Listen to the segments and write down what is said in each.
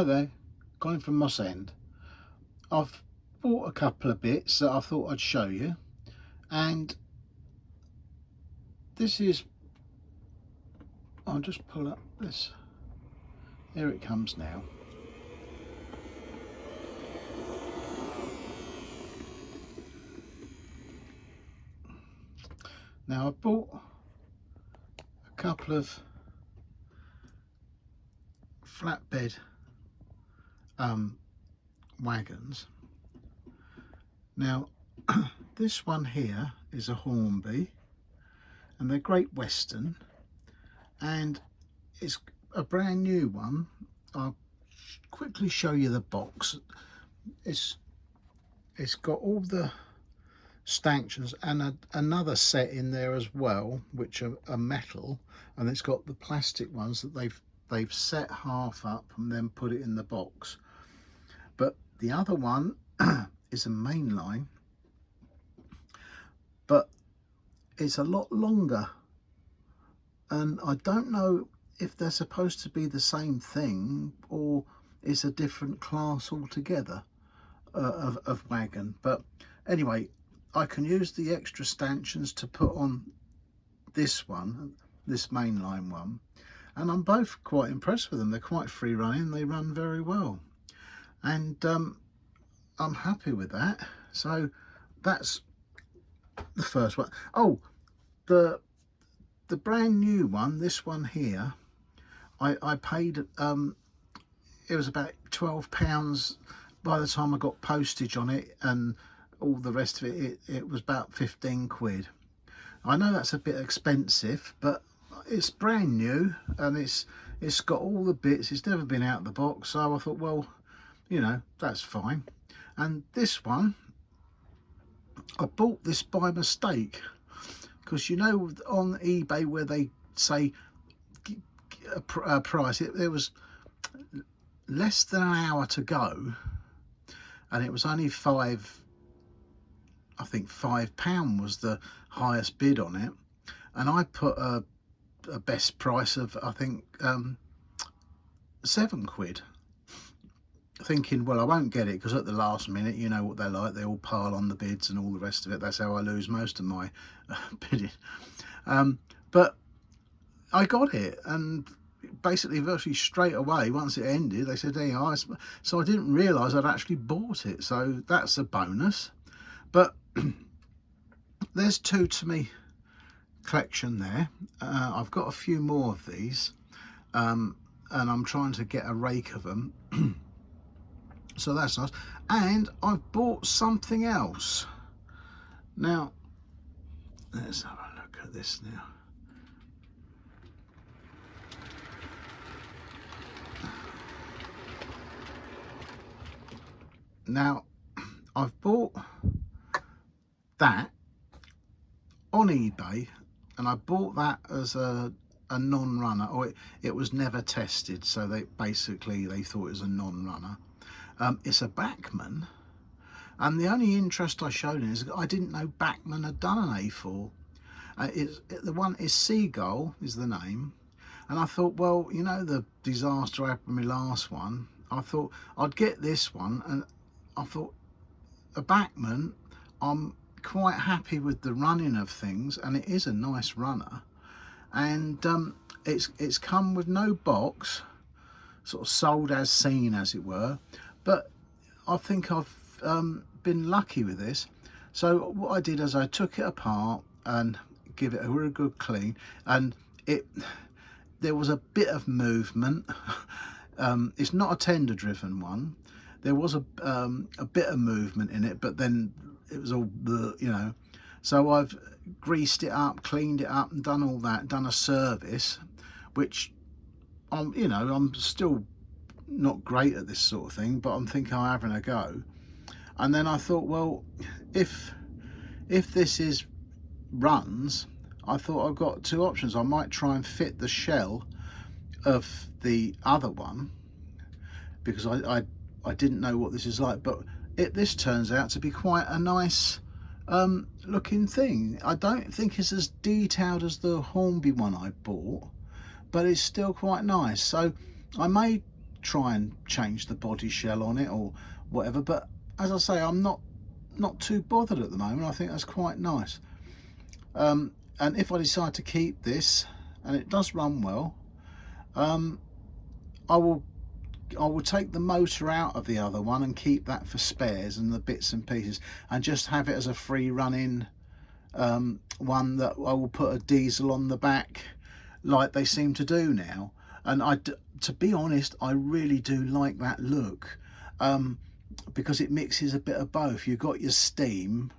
Hi there, Colin from Moss End. I've bought a couple of bits that I thought I'd show you, and this is, I'll just pull up this, here it comes now. Now I've bought a couple of flatbed wagons. Now this one here is a Hornby, and they're Great Western, and it's a brand new one. I'll quickly show you the box. It's got all the stanchions and another set in there as well, which are metal, and it's got the plastic ones that they've set half up and then put it in the box. But the other one is a mainline, but it's a lot longer, and I don't know if they're supposed to be the same thing or it's a different class altogether of wagon. But anyway, I can use the extra stanchions to put on this one, this mainline one, and I'm both quite impressed with them. They're quite free running, they run very well, and I'm happy with that. So that's the first one. Oh, the brand new one, this one here, I paid it was about £12 by the time I got postage on it and all the rest of it. It was about 15 quid. I know that's a bit expensive, but it's brand new and it's got all the bits. It's never been out of the box, so I thought, well, you know, that's fine. And this one, I bought this by mistake, because you know on eBay where they say a price, there was less than an hour to go and it was only I think £5 was the highest bid on it, and I put a best price of, I think, £7, thinking, well, I won't get it, because at the last minute, you know what they're like, they all pile on the bids and all the rest of it. That's how I lose most of my bidding. But I got it, and basically virtually straight away, once it ended, they said, hey, so I didn't realise I'd actually bought it, so that's a bonus. But there's two to me collection there. I've got a few more of these, and I'm trying to get a rake of them. So that's nice. And I've bought something else. Now let's have a look at this now. Now I've bought that on eBay, and I bought that as a non-runner, or it was never tested, so they thought it was a non-runner. It's a Bachmann, and the only interest I showed in is I didn't know Bachmann had done an A4. The one is Seagull is the name, and I thought, well, you know, the disaster I had with my last one, I thought I'd get this one, and I thought a Bachmann, I'm quite happy with the running of things, and it is a nice runner, and it's come with no box, sort of sold as seen, as it were. But I think I've been lucky with this. So what I did is I took it apart and give it a really good clean, and there was a bit of movement. It's not a tender driven one. There was a bit of movement in it, but then it was all, you know. So I've greased it up, cleaned it up, and done all that, done a service, which you know, I'm still not great at this sort of thing, but I'm thinking I'm having a go. And then I thought, well, if this runs, I thought I've got two options. I might try and fit the shell of the other one, because I didn't know what this is like, but this turns out to be quite a nice looking thing. I don't think it's as detailed as the Hornby one I bought, but it's still quite nice. So I may try and change the body shell on it or whatever, but as I say, I'm not too bothered at the moment. I think that's quite nice. And if I decide to keep this, and it does run well, I will take the motor out of the other one and keep that for spares and the bits and pieces, and just have it as a free running one that I will put a diesel on the back like they seem to do now. And to be honest, I really do like that look, because it mixes a bit of both. You've got your steam,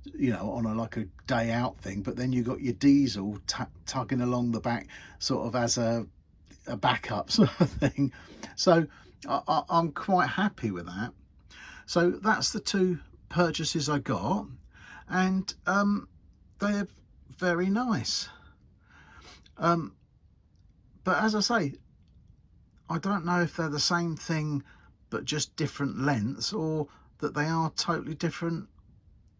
you know, on like a day out thing, but then you've got your diesel tugging along the back, sort of as a backup sort of thing. So I'm quite happy with that. So that's the two purchases I got, and they're very nice. But as I say, I don't know if they're the same thing but just different lengths, or that they are totally different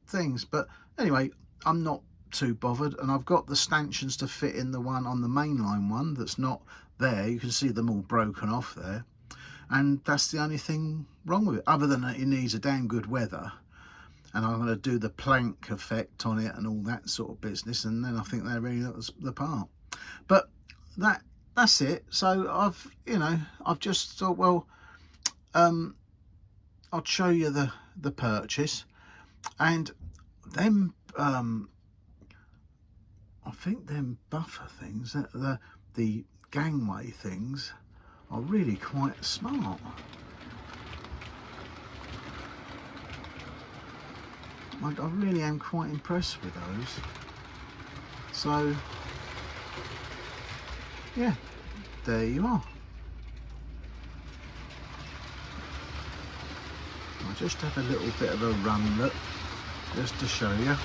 things. But anyway, I'm not too bothered, and I've got the stanchions to fit in the one on the mainline one that's not there. You can see them all broken off there, and that's the only thing wrong with it, other than that it needs a damn good weather, and I'm going to do the plank effect on it and all that sort of business, and then I think they really look the part. But that's it. So I've just thought, well, I'll show you the purchase, and them I think them buffer things, the gangway things, are really quite smart. I really am quite impressed with those. So yeah, there you are. I'll just have a little bit of a run look just to show you.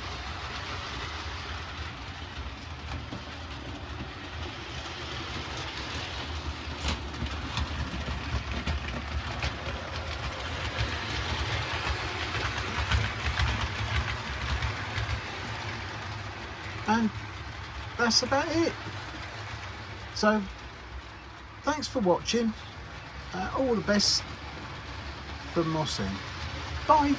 And that's about it. So thanks for watching. All the best from Mossing. Bye.